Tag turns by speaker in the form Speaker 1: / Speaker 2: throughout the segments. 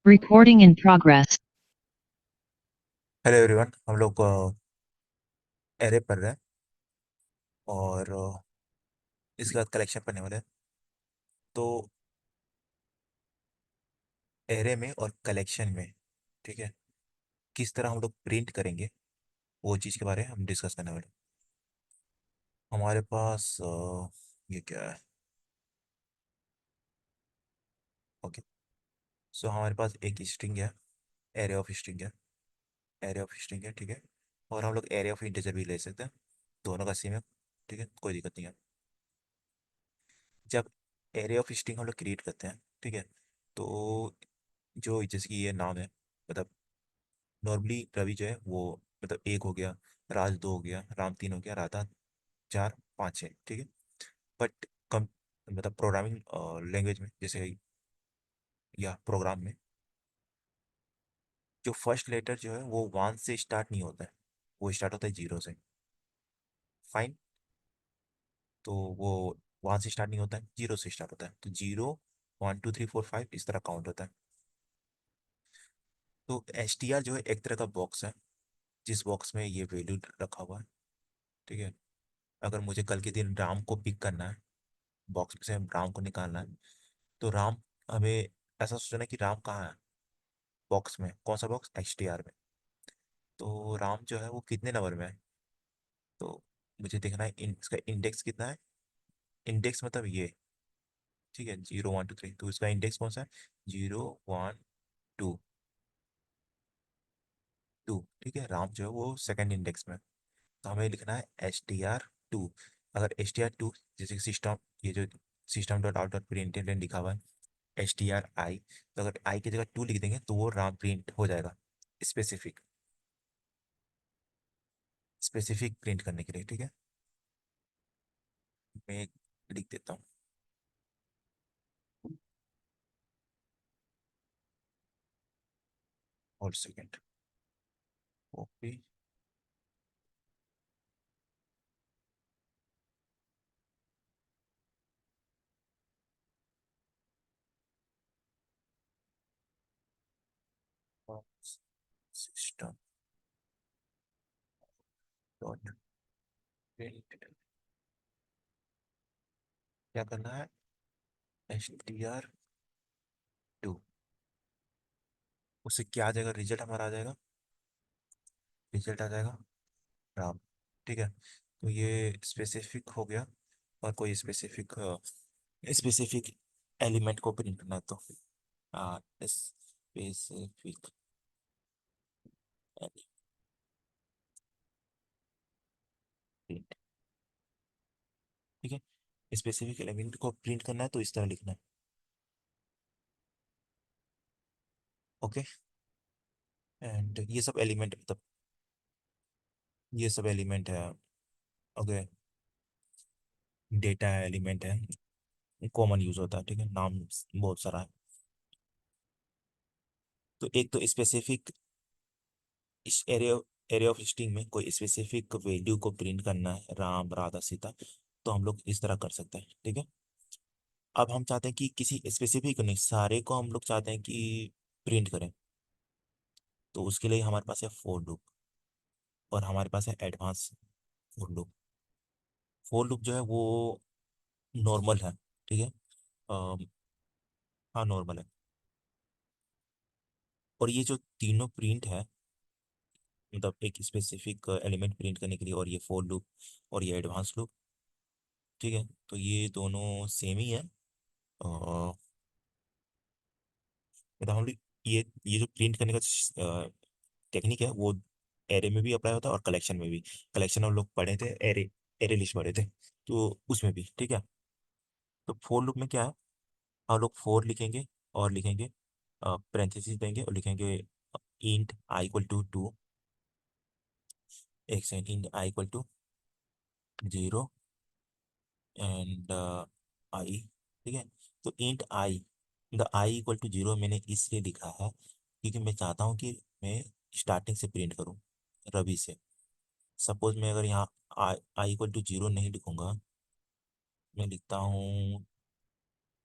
Speaker 1: Recording in progress.
Speaker 2: Hello everyone. हम लोग array पढ़ रहे हैं और इसके बाद कलेक्शन पढ़ने वाले हैं। तो एरे में और कलेक्शन में, ठीक है, किस तरह हम लोग प्रिंट करेंगे वो चीज़ के बारे में हम डिस्कस करने वाले हैं। हमारे पास ये क्या है? ओके। सो हमारे पास एक स्ट्रिंग है, एरे ऑफ स्ट्रिंग है, एरे ऑफ स्ट्रिंग है, ठीक है। और हम लोग एरे ऑफ इंटीजर भी ले सकते हैं, दोनों का सेम है, ठीक है, कोई दिक्कत नहीं है। जब एरे ऑफ स्ट्रिंग हम लोग क्रिएट करते हैं, ठीक है, तो जो जैसे कि ये नाम है, मतलब नॉर्मली रवि जो है वो, मतलब एक हो गया, राज दो हो गया, राम तीन हो गया, राधा चार, पाँच है, ठीक है। बट कम, मतलब प्रोग्रामिंग लैंग्वेज में जैसे, या प्रोग्राम में, जो फर्स्ट लेटर जो है वो वन से स्टार्ट नहीं होता है, वो स्टार्ट होता है जीरो से। फाइन। तो वो वन से स्टार्ट नहीं होता है, जीरो से स्टार्ट होता है, तो zero, one two three four five इस तरह काउंट होता है। तो एस टी आर जो है एक तरह का बॉक्स है, जिस बॉक्स में ये वैल्यू रखा हुआ है, ठीक है। अगर मुझे कल के दिन राम को पिक करना है, बॉक्स में से राम को निकालना है, तो राम, हमें ऐसा सोचना है कि राम कहाँ है, बॉक्स में, कौन सा बॉक्स, एच टी आर में। तो राम जो है वो कितने नंबर में है, तो मुझे देखना है इसका इंडेक्स कितना है। इंडेक्स मतलब ये, ठीक है, जीरो वन टू थ्री, तो इसका इंडेक्स कौन सा है, जीरो वन टू, टू, ठीक है। राम जो है वो सेकंड इंडेक्स में है। तो हमें लिखना है एच टी आर टू। अगर एच टी आर टू, जैसे सिस्टम, ये जो system dot out dot print लिखा हुआ है एच टी आर आई, तो अगर आई की जगह टू लिख देंगे तो वो राम प्रिंट हो जाएगा, स्पेसिफिक, स्पेसिफिक प्रिंट करने के लिए, ठीक है। मैं लिख देता हूँ, और second, copy, system dot print, क्या करना है, एच टी आर टू। उससे क्या आ जाएगा, रिजल्ट हमारा आ जाएगा, रिजल्ट आ जाएगा राम, ठीक है। तो ये स्पेसिफिक हो गया। और कोई स्पेसिफिक, स्पेसिफिक एलिमेंट को प्रिंट करना है, तो स्पेसिफिक एलिमेंट, ठीक है। स्पेसिफिक एलिमेंट को प्रिंट करना है तो इस तरह लिखना है, ओके। एंड ये सब एलिमेंट, मतलब ये सब एलिमेंट है, ओके, डेटा एलिमेंट है, कॉमन यूज होता है, ठीक है, नाम बहुत सारा है। तो एक तो स्पेसिफिक, इस एरिया ऑफ स्ट्रिंग में कोई स्पेसिफिक वैल्यू को प्रिंट करना है, राम राधा सीता, तो हम लोग इस तरह कर सकते हैं, ठीक है। अब हम चाहते हैं कि किसी स्पेसिफिक नहीं, सारे को हम लोग चाहते हैं कि प्रिंट करें, तो उसके लिए हमारे पास है फोर लूप, और हमारे पास है advance for loop. For loop जो है वो नॉर्मल है, ठीक है। अम, हाँ, नॉर्मल है। और ये जो तीनों प्रिंट है, मतलब एक स्पेसिफिक एलिमेंट प्रिंट करने के लिए, और ये फोर लूप, और ये एडवांस लूप, ठीक है, तो ये दोनों सेम ही है। मतलब हम लोग, ये जो प्रिंट करने का टेक्निक है वो एरे में भी अप्लाई होता है और कलेक्शन में भी। कलेक्शन हम लोग पढ़े थे, एरे, एरे लिस्ट पढ़े थे, तो उसमें भी, ठीक है। तो फोर लूप में क्या है, हम लोग फोर लिखेंगे, और लिखेंगे पैरेंथेसिस देंगे, और लिखेंगे int I equal to two, एक second, int I equal to zero, and i, ठीक है। तो int i, the i equal to zero मैंने इसलिए लिखा है क्योंकि मैं चाहता हूँ कि मैं स्टार्टिंग से प्रिंट करूँ, रवि से। सपोज मैं अगर यहाँ आई आई इक्वल टू जीरो नहीं लिखूंगा, मैं लिखता हूँ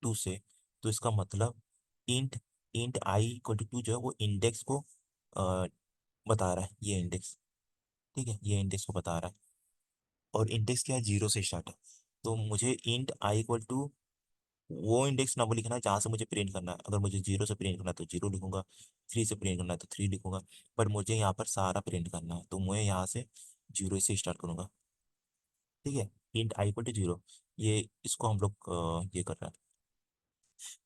Speaker 2: टू से, तो इसका मतलब int int I equal to two जो है वो इंडेक्स को अ, बता रहा है, ये इंडेक्स। ठीक है, ये इंडेक्स को बता रहा है। और इंडेक्स क्या है, जीरो से स्टार्ट है। तो मुझे इंट आई इक्वल टू वो इंडेक्स ना वो लिखना है जहाँ से मुझे प्रिंट करना है। अगर मुझे जीरो से प्रिंट करना है तो जीरो लिखूंगा, थ्री से प्रिंट करना है तो थ्री लिखूंगा। पर मुझे यहाँ पर सारा प्रिंट करना है तो मैं यहाँ से जीरो से स्टार्ट करूंगा। ठीक है, int I equal to zero, ये इसको हम लोग ये कर रहे हैं।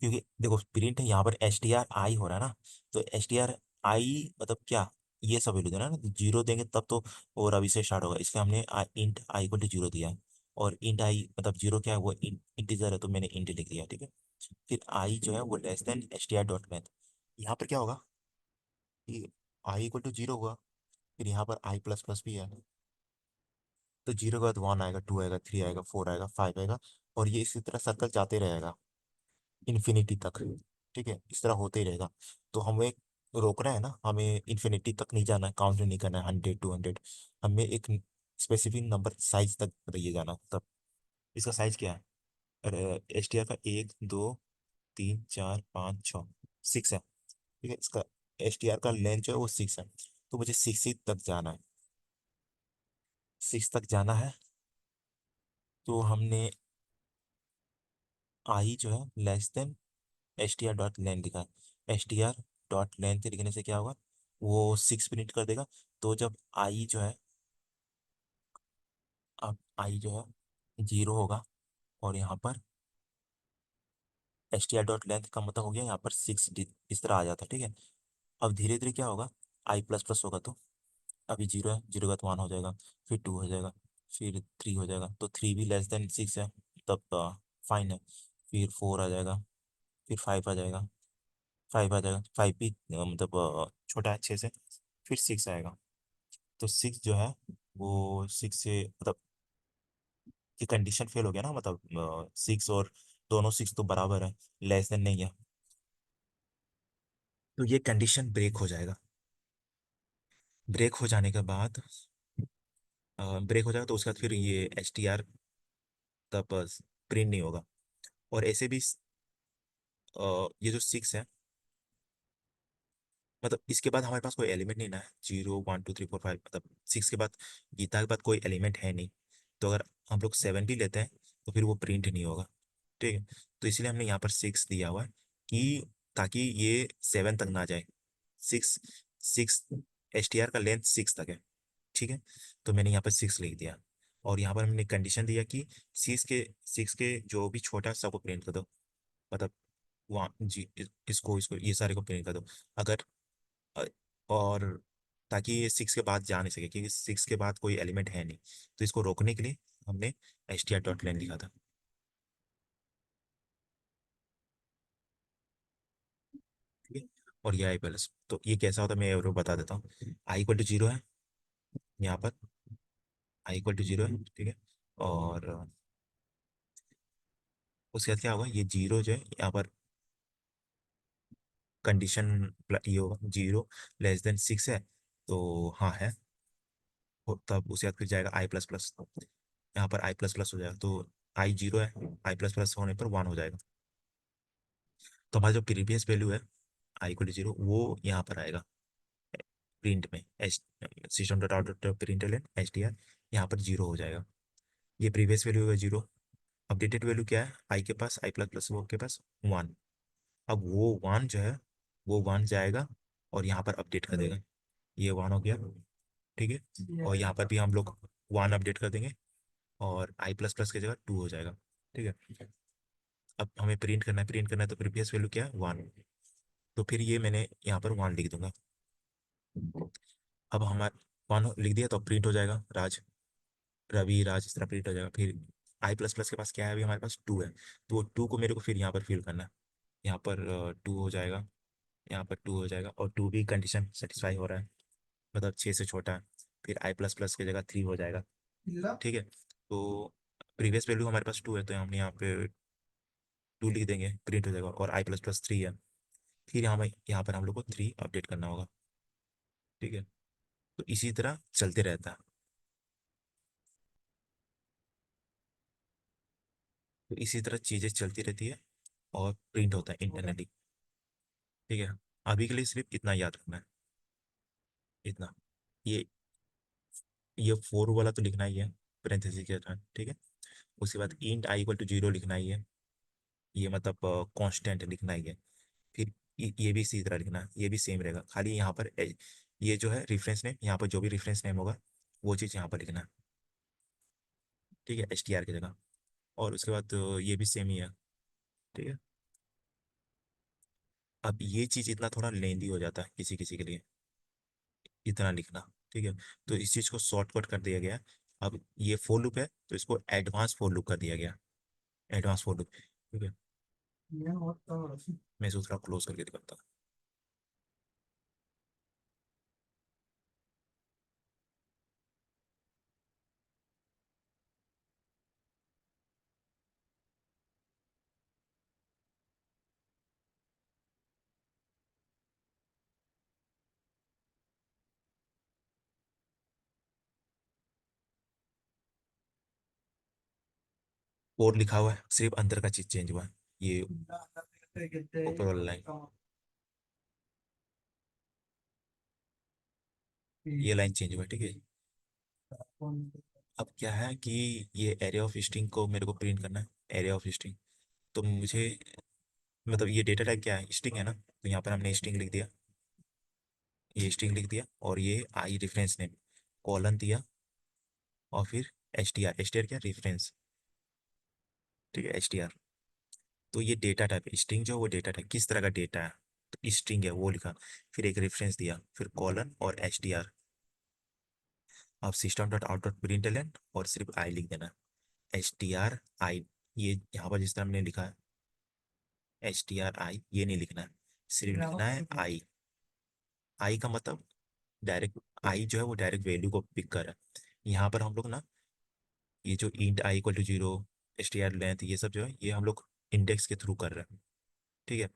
Speaker 2: क्योंकि देखो प्रिंट है यहाँ पर एस टी आर आई हो रहा है ना, तो एस टी आर आई मतलब क्या, ये सब वैल्यू देना है ना, तो जीरो देंगे तब तो और अभी से स्टार्ट होगा। इसलिए हमने int I equal to zero दिया है। और इंट आई मतलब जीरो क्या है, वो इंटीजर है तो मैंने इंट लिख दिया। ठीक है, फिर आई जो है वो less than S T R dot math. यहाँ पर क्या होगा कि आई इक्वल टू जीरो होगा, फिर यहाँ पर आई प्लस प्लस भी है। तो जीरो के बाद वन आएगा, टू आएगा, थ्री आएगा, फोर आएगा, फाइव आएगा। और ये इसी तरह सर्कल जाते रहेगा इन्फिनिटी तक। ठीक है, इस तरह होते ही रहेगा। तो हमें रोकना है ना, हमें इन्फिनिटी तक नहीं जाना है, काउंट नहीं करना है 100 200। हमें एक स्पेसिफिक नंबर साइज तक बताइए जाना। तब इसका साइज क्या है, एस टी आर का एक दो तीन चार पाँच छः, सिक्स है। ठीक है, इसका एस टी आर का लेंथ जो है वो सिक्स है। तो मुझे सिक्स ही तक जाना है, सिक्स तक जाना है। तो हमने आई जो है less than S T R dot length लिखा है। S T R dot length लिखने से क्या होगा, वो सिक्स प्रिंट कर देगा। तो जब आई जो है, अब आई जो है जीरो होगा, और यहाँ पर S T R dot length का मतलब हो गया यहाँ पर सिक्स, इस तरह आ जाता है। ठीक है, अब धीरे धीरे क्या होगा, आई प्लस प्लस होगा। तो अभी जीरो है, जीरो का तो वन हो जाएगा, फिर टू हो जाएगा, फिर थ्री हो जाएगा। तो थ्री भी लेस देन सिक्स है, तब फाइन है। फिर फोर आ जाएगा, फिर फाइव आ जाएगा, फाइव आ जाएगा, फाइव भी मतलब छोटा है छः से। फिर सिक्स आएगा। तो सिक्स जो है वो सिक्स से मतलब ये कंडीशन फेल हो गया ना, मतलब सिक्स और दोनों सिक्स तो बराबर है, लेस देन नहीं है। तो ये कंडीशन ब्रेक हो जाएगा। ब्रेक हो जाने के बाद ब्रेक हो जाएगा तो उसके बाद फिर ये एच टी आर तब प्रिंट नहीं होगा। और ऐसे भी ये जो सिक्स है, मतलब इसके बाद हमारे पास कोई एलिमेंट नहीं ना है, zero one two three four five, मतलब सिक्स के बाद, गीता के बाद कोई एलिमेंट है नहीं। तो अगर हम लोग सेवन भी लेते हैं तो फिर वो प्रिंट नहीं होगा। ठीक है, तो इसलिए हमने यहाँ पर सिक्स दिया हुआ है कि ताकि ये सेवन तक ना जाए। Six, six S T R का लेंथ सिक्स तक है। ठीक है, तो मैंने यहाँ पर सिक्स लिख दिया। और यहाँ पर हमने कंडीशन दिया कि सिक्स के जो भी छोटा है सबको प्रिंट कर दो। मतलब वहाँ जी इसको इसको ये सारे को प्रिंट कर दो। अगर अ, और ताकि ये सिक्स के बाद जा नहीं सके, क्योंकि सिक्स के बाद कोई एलिमेंट है नहीं। तो इसको रोकने के लिए हमने एच टी आर डॉट लेन लिखा था। ठीक है, और ये आई प्लस, तो ये कैसा होता है मैं और बता देता हूँ। आई इक्वल टू जीरो है यहाँ पर, आई इक्वल टू जीरो है। ठीक है, और उसके बाद क्या होगा, ये जीरो जो है यहाँ पर कंडीशन ये होगा, जीरो लेस देन सिक्स है तो हाँ है। और तब उसके बाद फिर जाएगा आई प्लस प्लस, यहाँ पर आई प्लस प्लस हो जाएगा। तो आई जीरो है, आई प्लस प्लस होने पर वन हो जाएगा। तो हमारा जो प्रीवियस वैल्यू है आई इक्वल टू जीरो वो यहाँ पर आएगा प्रिंट में, H system dot out dot print L H T are, यहाँ पर जीरो हो जाएगा। ये प्रीवियस वैल्यू है जीरो। अपडेटेड वैल्यू क्या है, आई के पास आई प्लस प्लस वो के पास वन। अब वो वन जो है वो वन जाएगा और यहाँ पर अपडेट कर देगा, ये वन हो गया। ठीक है, और यहाँ पर भी हम लोग वन अपडेट कर देंगे और आई प्लस प्लस की जगह टू हो जाएगा। ठीक है, अब हमें प्रिंट करना है तो प्रीवियस वैल्यू क्या है, वन। तो फिर ये मैंने यहाँ पर वन लिख दूंगा। अब हमारा वन लिख दिया तो प्रिंट हो जाएगा राज, रवि राज, इस तरह प्रिंट हो जाएगा। फिर आई प्लस प्लस के पास क्या है, अभी हमारे पास टू है। तो टू को मेरे को फिर यहाँ पर फिल करना है। यहाँ पर टू हो जाएगा, यहाँ पर टू हो जाएगा, और टू भी कंडीशन सेटिस्फाई हो रहा है, मतलब छः से छोटा है। फिर आई प्लस प्लस की जगह थ्री हो जाएगा। ठीक है, तो प्रीवियस वैल्यू हमारे पास टू है तो हमने यहाँ पे टू लिख देंगे, प्रिंट हो जाएगा। और आई प्लस प्लस थ्री है, फिर यहाँ पर हम लोग को थ्री अपडेट करना होगा। ठीक है, तो इसी तरह चलते रहता है। तो इसी तरह चीज़ें चलती रहती है और प्रिंट होता है इंटरनली। ठीक है, अभी के लिए सिर्फ इतना याद रखना है, इतना। ये ये फोर वाला तो लिखना ही है पेरेंथेसिस के दौरान, ठीक है। उसके बाद int I equal to zero लिखना ही है, ये मतलब कांस्टेंट लिखना ही है। फिर ये भी इसी तरह लिखना है, ये भी सेम रहेगा, खाली यहाँ पर ये जो है रेफरेंस नेम, यहाँ पर जो भी रेफरेंस नेम होगा वो चीज़ यहाँ पर लिखना है, ठीक है, एच टी आर की जगह। और उसके बाद ये भी सेम ही है, ठीक है। अब ये चीज़ इतना थोड़ा लेंदी हो जाता है किसी किसी के लिए, इतना लिखना, ठीक है। तो इस चीज़ को शॉर्टकट कर दिया गया है। अब ये फोर लूप है तो इसको एडवांस फोर लूप कर दिया गया, एडवांस फोर लूप, ठीक है। मैं इसको थोड़ा क्लोज करके दिखाता हूँ। फोर लिखा हुआ है, सिर्फ अंदर का चीज़ चेंज हुआ है, ये ऊपर वाला लाइन, ये लाइन चेंज हुआ है, ठीक है। अब क्या है कि ये एरे ऑफ स्ट्रिंग को मेरे को प्रिंट करना है, एरे ऑफ स्ट्रिंग। तो मुझे मतलब ये डेटा टाइप क्या है, स्ट्रिंग है ना, तो यहाँ पर हमने स्ट्रिंग लिख दिया, ये स्ट्रिंग लिख दिया, और ये आई रेफरेंस नेम, कॉलन दिया, और फिर एच टी आर क्या, रेफरेंस, ठीक है, एच टी आर। तो ये डेटा टाइप, स्ट्रिंग जो है वो डेटा टाइप, किस तरह का डेटा है, तो स्ट्रिंग है वो लिखा, फिर एक रेफरेंस दिया, फिर कॉलन और एच टी आर। अब system dot out dot println और सिर्फ आई लिख देना, एच टी आर आई। ये यहाँ पर जिस तरह हमने लिखा है एच टी आर आई, ये नहीं लिखना है, सिर्फ लिखना है आई। आई का मतलब डायरेक्ट, आई जो है वो डायरेक्ट वैल्यू को पिक कर रहा है। यहाँ पर हम लोग ना, ये जो int I equal to zero, H T R length, ये सब जो है ये हम लोग इंडेक्स के थ्रू कर रहे हैं, ठीक है।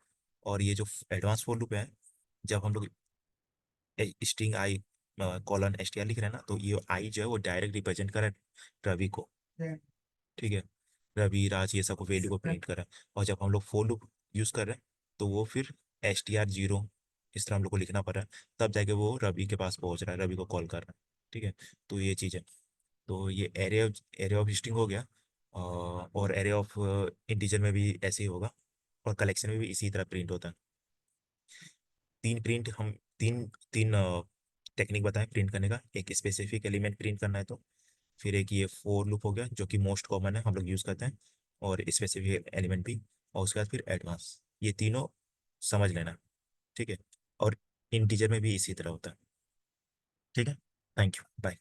Speaker 2: और ये जो एडवांस फॉर लूप है, जब हम लोग string I colon H T are लिख रहे हैं ना, तो ये आई जो है वो डायरेक्ट रिप्रेजेंट कर रहा है रवि को, ठीक है। रवि राज ये सबको वैल्यू को प्रिंट कर रहा है। और जब हम लोग फॉर लूप यूज कर रहे हैं तो वो फिर एच टी आर जीरो, इस तरह हम लोग को लिखना पड़ रहा है, तब जाके वो रवि के पास पहुंच रहा है, रवि को कॉल कर रहा है, ठीक है। तो ये चीज़ है। तो ये एरे ऑफ स्ट्रिंग हो गया, और एरे ऑफ इंटीजर में भी ऐसे ही होगा, और कलेक्शन में भी इसी तरह प्रिंट होता है। तीन प्रिंट हम तीन तीन टेक्निक बताएं प्रिंट करने का, एक स्पेसिफिक एलिमेंट प्रिंट करना है तो, फिर एक ये फोर लूप हो गया जो कि मोस्ट कॉमन है हम लोग यूज़ करते हैं, और स्पेसिफिक एलिमेंट भी, और उसके बाद फिर एडवांस, ये तीनों समझ लेना, ठीक है। और इंटीजर में भी इसी तरह होता है, ठीक है। Thank you, bye.